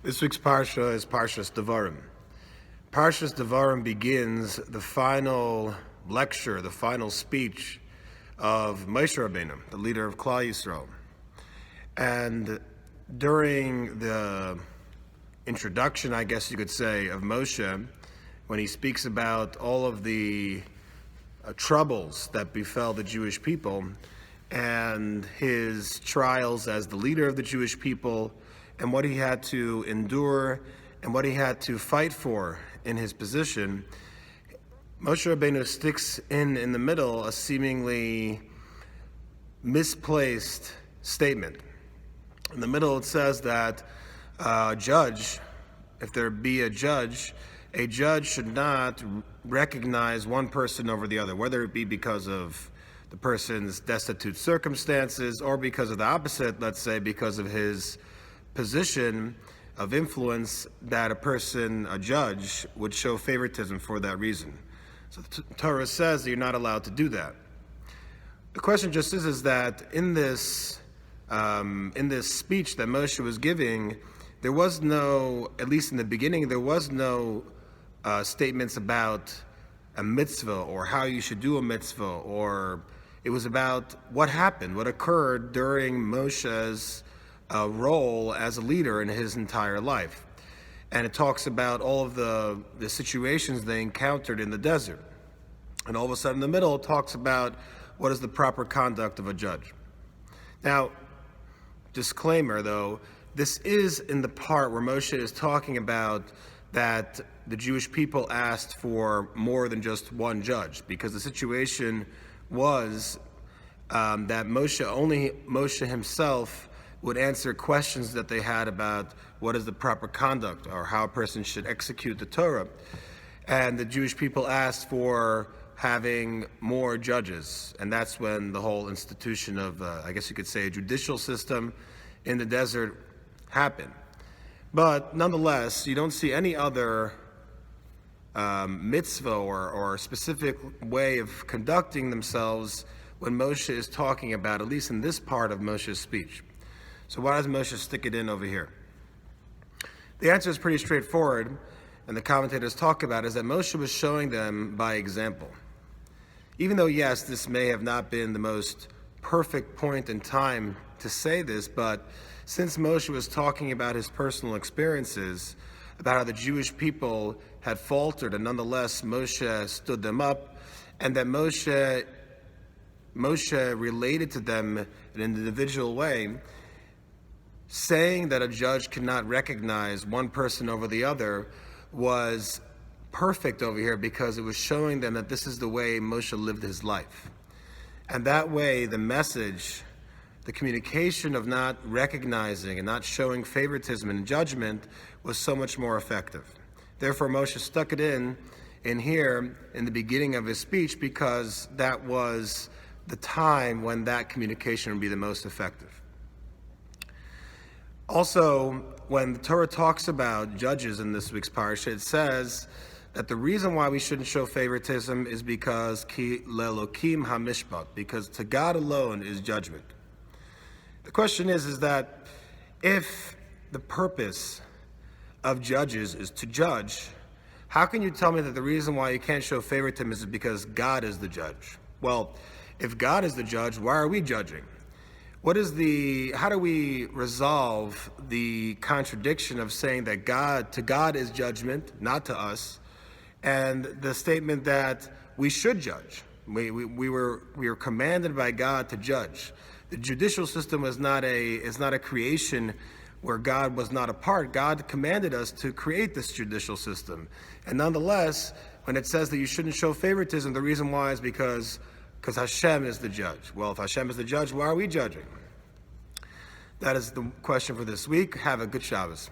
This week's Parsha is Parshas Devarim. Parshas Devarim begins the final lecture, the final speech of Moshe Rabbeinu, the leader of Klal Yisrael. And during the introduction, I guess you could say, of Moshe, when he speaks about all of the troubles that befell the Jewish people and his trials as the leader of the Jewish people, and what he had to endure and what he had to fight for in his position, Moshe Rabbeinu sticks in the middle a seemingly misplaced statement. In the middle it says that a judge, if there be a judge should not recognize one person over the other, whether it be because of the person's destitute circumstances or because of the opposite, let's say because of his position of influence, that a judge would show favoritism for that reason. So the Torah says that you're not allowed to do that. The question just is that in this speech that Moshe was giving, there was no, at least in the beginning, there was no statements about a mitzvah or how you should do a mitzvah, or it was about what happened, what occurred during Moshe's role as a leader in his entire life. And it talks about all of the situations they encountered in the desert. And all of a sudden in the middle it talks about what is the proper conduct of a judge. Now, disclaimer though, this is in the part where Moshe is talking about that the Jewish people asked for more than just one judge, because the situation was that Moshe himself would answer questions that they had about what is the proper conduct or how a person should execute the Torah. And the Jewish people asked for having more judges. And that's when the whole institution of, I guess you could say, a judicial system in the desert happened. But nonetheless, you don't see any other mitzvah or specific way of conducting themselves when Moshe is talking about, at least in this part of Moshe's speech. So why does Moshe stick it in over here? The answer is pretty straightforward, and the commentators talk about, is that Moshe was showing them by example. Even though, yes, this may have not been the most perfect point in time to say this, but since Moshe was talking about his personal experiences, about how the Jewish people had faltered, and nonetheless Moshe stood them up, and that Moshe related to them in an individual way, saying that a judge cannot recognize one person over the other was perfect over here, because it was showing them that this is the way Moshe lived his life. And that way, the message, the communication of not recognizing and not showing favoritism and judgment was so much more effective. Therefore, Moshe stuck it in here in the beginning of his speech, because that was the time when that communication would be the most effective. Also, when the Torah talks about judges in this week's parsha, it says that the reason why we shouldn't show favoritism is because ki le'elokim hamishpat, because to God alone is judgment. The question is that if the purpose of judges is to judge, how can you tell me that the reason why you can't show favoritism is because God is the judge? Well, if God is the judge, why are we judging? How do we resolve the contradiction of saying that to God is judgment, not to us, and the statement that we should judge? We were commanded by God to judge. The judicial system is not a creation where God was not a part. God commanded us to create this judicial system. And nonetheless, when it says that you shouldn't show favoritism, the reason why is because Hashem is the judge. Well, if Hashem is the judge, why are we judging? That is the question for this week. Have a good Shabbos.